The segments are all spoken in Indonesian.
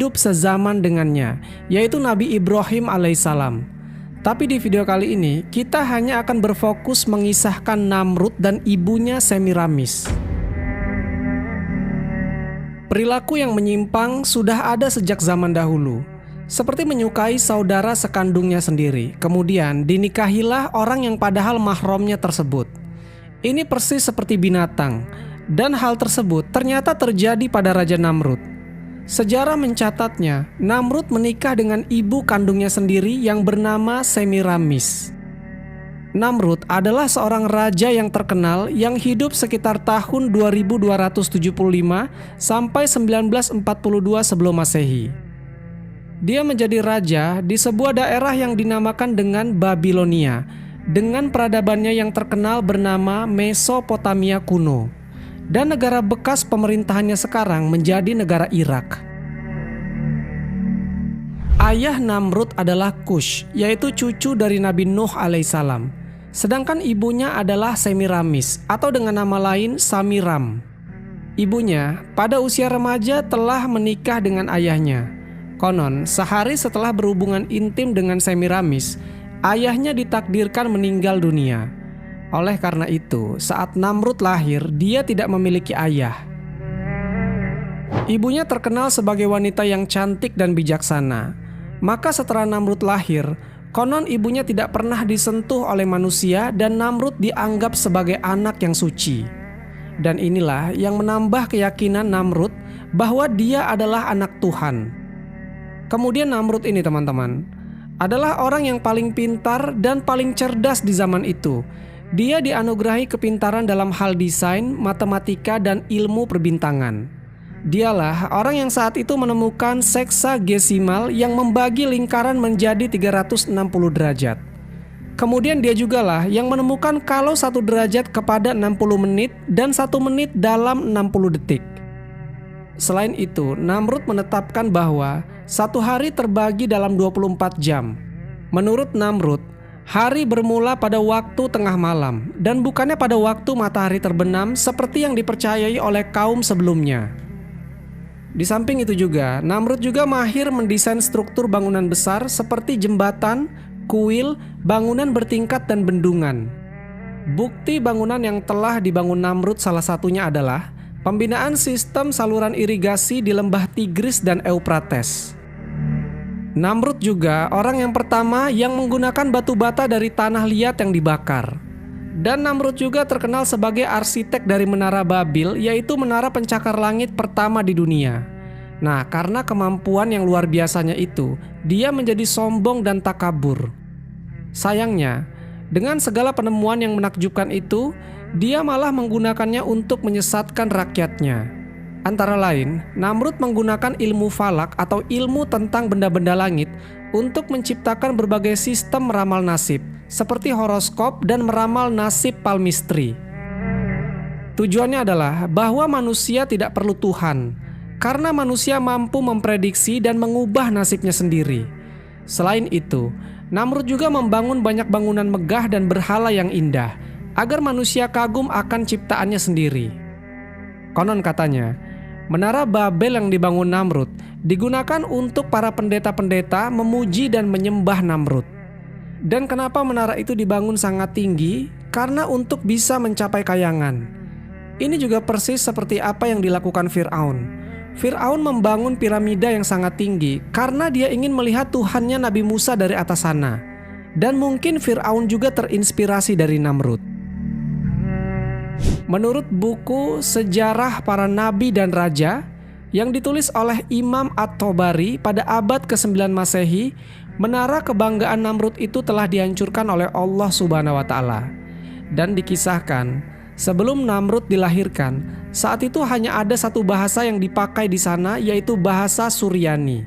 hidup sezaman dengannya, yaitu Nabi Ibrahim alaihissalam. Tapi di video kali ini, kita hanya akan berfokus mengisahkan Namrud dan ibunya Semiramis. Perilaku yang menyimpang sudah ada sejak zaman dahulu, seperti menyukai saudara sekandungnya sendiri, kemudian dinikahilah orang yang padahal mahramnya tersebut. Ini persis seperti binatang, dan hal tersebut ternyata terjadi pada Raja Namrud. Sejarah mencatatnya, Namrud menikah dengan ibu kandungnya sendiri yang bernama Semiramis. Namrud adalah seorang raja yang terkenal yang hidup sekitar tahun 2275 sampai 1942 sebelum Masehi. Dia menjadi raja di sebuah daerah yang dinamakan dengan Babilonia, dengan peradabannya yang terkenal bernama Mesopotamia kuno. Dan negara bekas pemerintahannya sekarang menjadi negara Irak. Ayah Namrud adalah Kush, yaitu cucu dari Nabi Nuh alaihissalam. Sedangkan ibunya adalah Semiramis, atau dengan nama lain Samiram. Ibunya pada usia remaja telah menikah dengan ayahnya. Konon, sehari setelah berhubungan intim dengan Semiramis, ayahnya ditakdirkan meninggal dunia. Oleh karena itu, saat Namrud lahir, dia tidak memiliki ayah. Ibunya terkenal sebagai wanita yang cantik dan bijaksana. Maka setelah Namrud lahir, konon ibunya tidak pernah disentuh oleh manusia dan Namrud dianggap sebagai anak yang suci. Dan inilah yang menambah keyakinan Namrud bahwa dia adalah anak Tuhan. Kemudian Namrud ini, teman-teman, adalah orang yang paling pintar dan paling cerdas di zaman itu. Dia dianugerahi kepintaran dalam hal desain, matematika, dan ilmu perbintangan. Dialah orang yang saat itu menemukan seksagesimal yang membagi lingkaran menjadi 360 derajat. Kemudian dia jugalah yang menemukan kalau 1 derajat kepada 60 menit dan 1 menit dalam 60 detik. Selain itu, Namrud menetapkan bahwa 1 hari terbagi dalam 24 jam. Menurut Namrud, hari bermula pada waktu tengah malam dan bukannya pada waktu matahari terbenam seperti yang dipercayai oleh kaum sebelumnya. Di samping itu juga, Namrud juga mahir mendesain struktur bangunan besar seperti jembatan, kuil, bangunan bertingkat, dan bendungan. Bukti bangunan yang telah dibangun Namrud salah satunya adalah pembinaan sistem saluran irigasi di lembah Tigris dan Eufrates. Namrud juga orang yang pertama yang menggunakan batu bata dari tanah liat yang dibakar. Dan Namrud juga terkenal sebagai arsitek dari Menara Babil, yaitu menara pencakar langit pertama di dunia. Nah, karena kemampuan yang luar biasanya itu, dia menjadi sombong dan takabur. Sayangnya, dengan segala penemuan yang menakjubkan itu, dia malah menggunakannya untuk menyesatkan rakyatnya. Antara lain, Namrud menggunakan ilmu falak atau ilmu tentang benda-benda langit untuk menciptakan berbagai sistem meramal nasib, seperti horoskop dan meramal nasib palmistri. Tujuannya adalah bahwa manusia tidak perlu Tuhan, karena manusia mampu memprediksi dan mengubah nasibnya sendiri. Selain itu, Namrud juga membangun banyak bangunan megah dan berhala yang indah, agar manusia kagum akan ciptaannya sendiri. Konon katanya, Menara Babel yang dibangun Namrud digunakan untuk para pendeta-pendeta memuji dan menyembah Namrud. Dan kenapa menara itu dibangun sangat tinggi? Karena untuk bisa mencapai kayangan. Ini juga persis seperti apa yang dilakukan Fir'aun. Fir'aun membangun piramida yang sangat tinggi karena dia ingin melihat Tuhannya Nabi Musa dari atas sana. Dan mungkin Fir'aun juga terinspirasi dari Namrud. Menurut buku Sejarah Para Nabi dan Raja yang ditulis oleh Imam At-Tabari pada abad ke-9 Masehi, menara kebanggaan Namrud itu telah dihancurkan oleh Allah Subhanahu wa Ta'ala. Dan dikisahkan, sebelum Namrud dilahirkan, saat itu hanya ada 1 bahasa yang dipakai di sana, yaitu bahasa Suryani.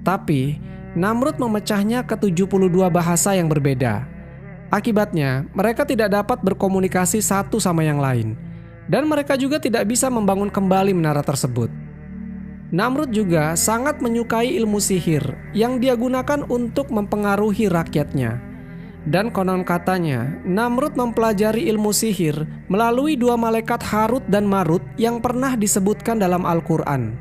Tapi Namrud memecahnya ke 72 bahasa yang berbeda. Akibatnya, mereka tidak dapat berkomunikasi satu sama yang lain, dan mereka juga tidak bisa membangun kembali menara tersebut. Namrud juga sangat menyukai ilmu sihir yang dia gunakan untuk mempengaruhi rakyatnya. Dan konon katanya, Namrud mempelajari ilmu sihir melalui 2 malaikat Harut dan Marut yang pernah disebutkan dalam Al-Quran.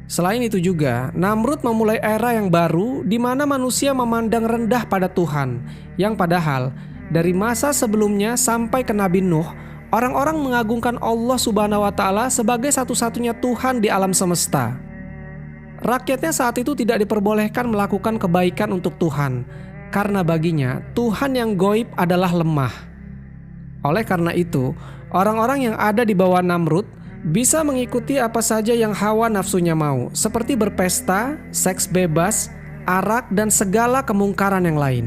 Selain itu juga, Namrud memulai era yang baru di mana manusia memandang rendah pada Tuhan, yang padahal dari masa sebelumnya sampai ke Nabi Nuh, orang-orang mengagungkan Allah Subhanahu wa Ta'ala sebagai satu-satunya Tuhan di alam semesta. Rakyatnya saat itu tidak diperbolehkan melakukan kebaikan untuk Tuhan, karena baginya Tuhan yang goib adalah lemah. Oleh karena itu, orang-orang yang ada di bawah Namrud bisa mengikuti apa saja yang hawa nafsunya mau, seperti berpesta, seks bebas, arak, dan segala kemungkaran yang lain.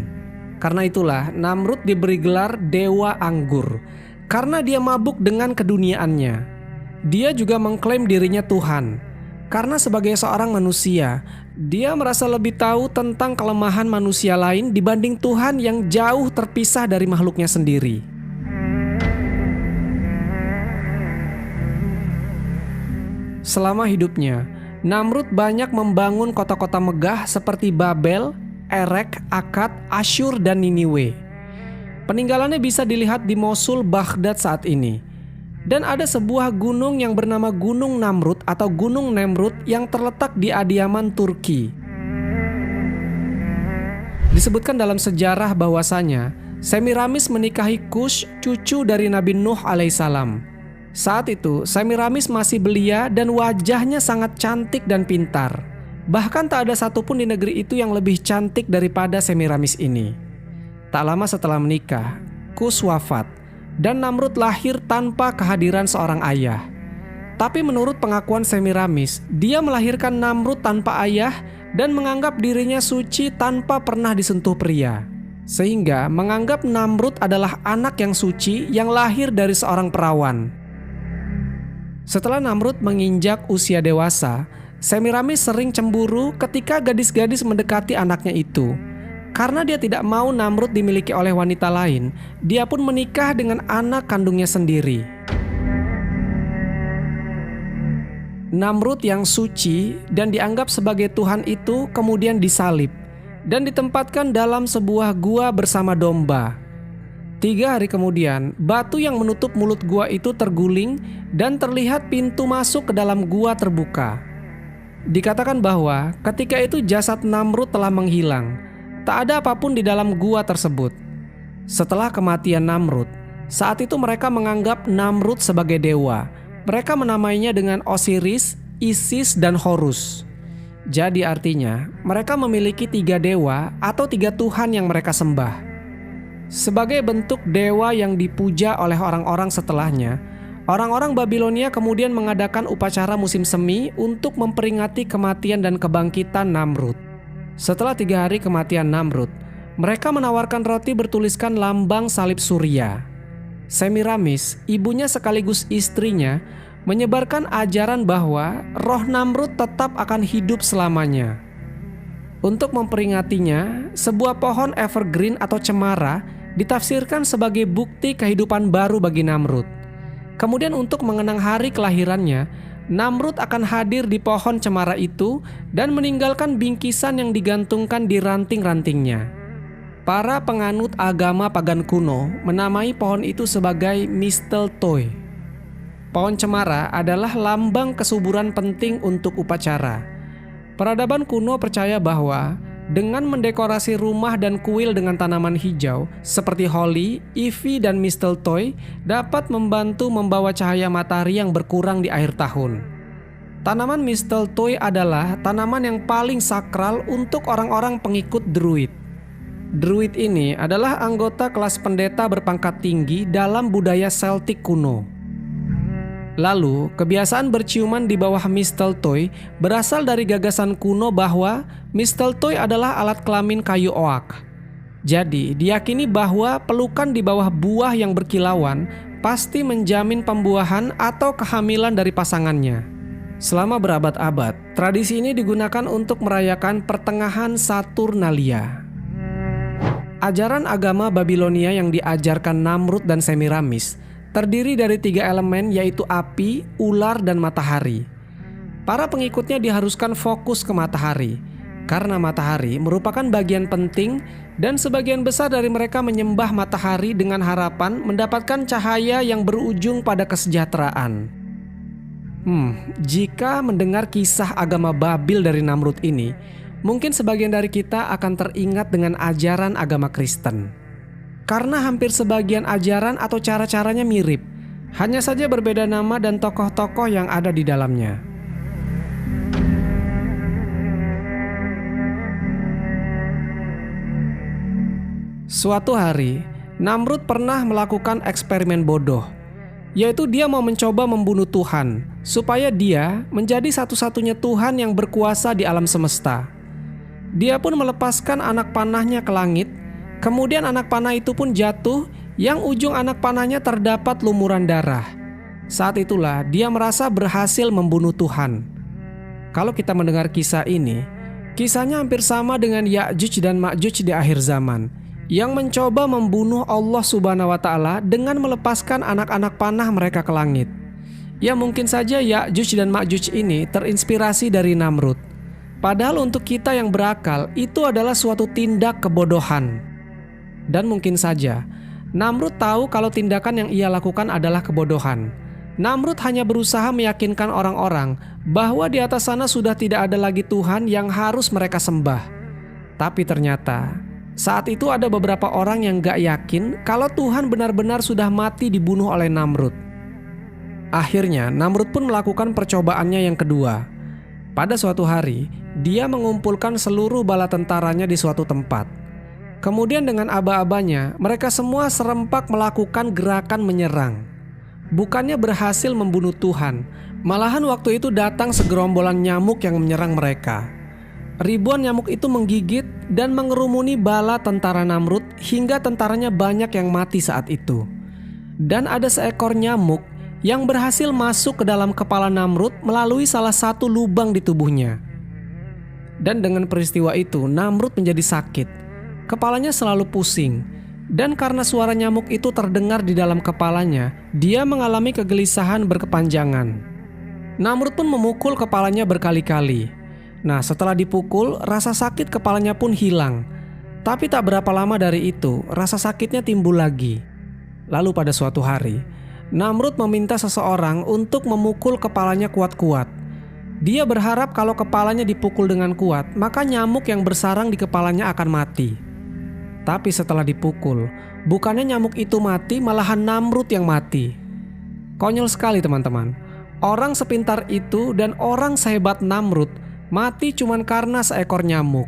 Karena itulah Namrud diberi gelar Dewa Anggur, karena dia mabuk dengan keduniaannya. Dia juga mengklaim dirinya Tuhan. Karena sebagai seorang manusia, dia merasa lebih tahu tentang kelemahan manusia lain dibanding Tuhan yang jauh terpisah dari makhluknya sendiri. Selama hidupnya, Namrud banyak membangun kota-kota megah seperti Babel, Erek, Akkad, Asyur, dan Niniwe. Peninggalannya bisa dilihat di Mosul, Baghdad saat ini. Dan ada sebuah gunung yang bernama Gunung Namrud atau Gunung Nemrut yang terletak di Adiyaman, Turki. Disebutkan dalam sejarah bahwasanya Semiramis menikahi Kush, cucu dari Nabi Nuh alaihissalam. Saat itu Semiramis masih belia dan wajahnya sangat cantik dan pintar. Bahkan tak ada satupun di negeri itu yang lebih cantik daripada Semiramis ini. Tak lama setelah menikah, Kush wafat. Dan Namrud lahir tanpa kehadiran seorang ayah. Tapi menurut pengakuan Semiramis, dia melahirkan Namrud tanpa ayah dan menganggap dirinya suci tanpa pernah disentuh pria. Sehingga menganggap Namrud adalah anak yang suci yang lahir dari seorang perawan. Setelah Namrud menginjak usia dewasa, Semiramis sering cemburu ketika gadis-gadis mendekati anaknya itu. Karena dia tidak mau Namrud dimiliki oleh wanita lain, dia pun menikah dengan anak kandungnya sendiri. Namrud yang suci dan dianggap sebagai Tuhan itu kemudian disalib dan ditempatkan dalam sebuah gua bersama domba. 3 hari kemudian, batu yang menutup mulut gua itu terguling dan terlihat pintu masuk ke dalam gua terbuka. Dikatakan bahwa ketika itu jasad Namrud telah menghilang. Tak ada apapun di dalam gua tersebut. Setelah kematian Namrud, saat itu mereka menganggap Namrud sebagai dewa. Mereka menamainya dengan Osiris, Isis, dan Horus. Jadi artinya, mereka memiliki 3 dewa atau 3 Tuhan yang mereka sembah. Sebagai bentuk dewa yang dipuja oleh orang-orang setelahnya, orang-orang Babilonia kemudian mengadakan upacara musim semi untuk memperingati kematian dan kebangkitan Namrud. Setelah 3 hari kematian Namrud, mereka menawarkan roti bertuliskan lambang salib Surya. Semiramis, ibunya sekaligus istrinya, menyebarkan ajaran bahwa roh Namrud tetap akan hidup selamanya. Untuk memperingatinya, sebuah pohon evergreen atau cemara ditafsirkan sebagai bukti kehidupan baru bagi Namrud. Kemudian untuk mengenang hari kelahirannya, Namrud akan hadir di pohon cemara itu dan meninggalkan bingkisan yang digantungkan di ranting-rantingnya. Para penganut agama pagan kuno menamai pohon itu sebagai mistletoe. Pohon cemara adalah lambang kesuburan penting untuk upacara. Peradaban kuno percaya bahwa dengan mendekorasi rumah dan kuil dengan tanaman hijau seperti holly, ivy, dan mistletoe dapat membantu membawa cahaya matahari yang berkurang di akhir tahun. Tanaman mistletoe adalah tanaman yang paling sakral untuk orang-orang pengikut Druid. Druid ini adalah anggota kelas pendeta berpangkat tinggi dalam budaya Celtic kuno. Lalu, kebiasaan berciuman di bawah mistletoe berasal dari gagasan kuno bahwa mistletoe adalah alat kelamin kayu oak. Jadi, diyakini bahwa pelukan di bawah buah yang berkilauan pasti menjamin pembuahan atau kehamilan dari pasangannya. Selama berabad-abad, tradisi ini digunakan untuk merayakan pertengahan Saturnalia. Ajaran agama Babilonia yang diajarkan Namrud dan Semiramis terdiri dari 3 elemen, yaitu api, ular, dan matahari. Para pengikutnya diharuskan fokus ke matahari, karena matahari merupakan bagian penting dan sebagian besar dari mereka menyembah matahari dengan harapan mendapatkan cahaya yang berujung pada kesejahteraan. Jika mendengar kisah agama Babil dari Namrud ini, mungkin sebagian dari kita akan teringat dengan ajaran agama Kristen. Karena hampir sebagian ajaran atau cara-caranya mirip, hanya saja berbeda nama dan tokoh-tokoh yang ada di dalamnya. Suatu hari, Namrud pernah melakukan eksperimen bodoh, yaitu dia mau mencoba membunuh Tuhan, supaya dia menjadi satu-satunya Tuhan yang berkuasa di alam semesta. Dia pun melepaskan anak panahnya ke langit, kemudian anak panah itu pun jatuh, yang ujung anak panahnya terdapat lumuran darah. Saat itulah dia merasa berhasil membunuh Tuhan. Kalau kita mendengar kisah ini, kisahnya hampir sama dengan Ya'juj dan Ma'juj di akhir zaman, yang mencoba membunuh Allah Subhanahu wa Ta'ala dengan melepaskan anak-anak panah mereka ke langit. Ya, mungkin saja Ya'juj dan Ma'juj ini terinspirasi dari Namrud. Padahal untuk kita yang berakal, itu adalah suatu tindak kebodohan. Dan mungkin saja Namrud tahu kalau tindakan yang ia lakukan adalah kebodohan. Namrud hanya berusaha meyakinkan orang-orang bahwa di atas sana sudah tidak ada lagi Tuhan yang harus mereka sembah. Tapi ternyata saat itu ada beberapa orang yang gak yakin kalau Tuhan benar-benar sudah mati dibunuh oleh Namrud. Akhirnya Namrud pun melakukan percobaannya yang kedua. Pada suatu hari, dia mengumpulkan seluruh bala tentaranya di suatu tempat. Kemudian dengan aba-abanya, mereka semua serempak melakukan gerakan menyerang. Bukannya berhasil membunuh Tuhan, malahan waktu itu datang segerombolan nyamuk yang menyerang mereka. Ribuan nyamuk itu menggigit dan mengerumuni bala tentara Namrud hingga tentaranya banyak yang mati saat itu. Dan ada seekor nyamuk yang berhasil masuk ke dalam kepala Namrud melalui salah satu lubang di tubuhnya. Dan dengan peristiwa itu Namrud menjadi sakit. Kepalanya selalu pusing. Dan karena suara nyamuk itu terdengar di dalam kepalanya, dia mengalami kegelisahan berkepanjangan. Namrud pun memukul kepalanya berkali-kali. Nah, setelah dipukul, rasa sakit kepalanya pun hilang. Tapi tak berapa lama dari itu, rasa sakitnya timbul lagi. Lalu pada suatu hari, Namrud meminta seseorang untuk memukul kepalanya kuat-kuat. Dia berharap kalau kepalanya dipukul dengan kuat, maka nyamuk yang bersarang di kepalanya akan mati. Tapi setelah dipukul, bukannya nyamuk itu mati, malahan Namrud yang mati. Konyol sekali teman-teman. Orang sepintar itu dan orang sehebat Namrud mati cuman karena seekor nyamuk.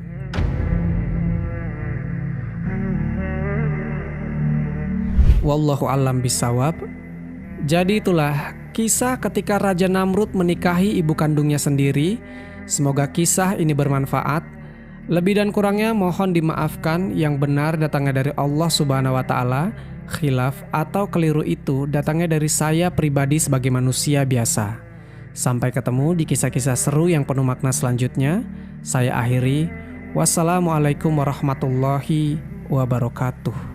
Wallahu a'lam bishawab. Jadi itulah kisah ketika Raja Namrud menikahi ibu kandungnya sendiri. Semoga kisah ini bermanfaat. Lebih dan kurangnya mohon dimaafkan. Yang benar datangnya dari Allah Subhanahu wa Ta'ala. Khilaf atau keliru itu datangnya dari saya pribadi sebagai manusia biasa. Sampai ketemu di kisah-kisah seru yang penuh makna selanjutnya. Saya akhiri. Wassalamualaikum warahmatullahi wabarakatuh.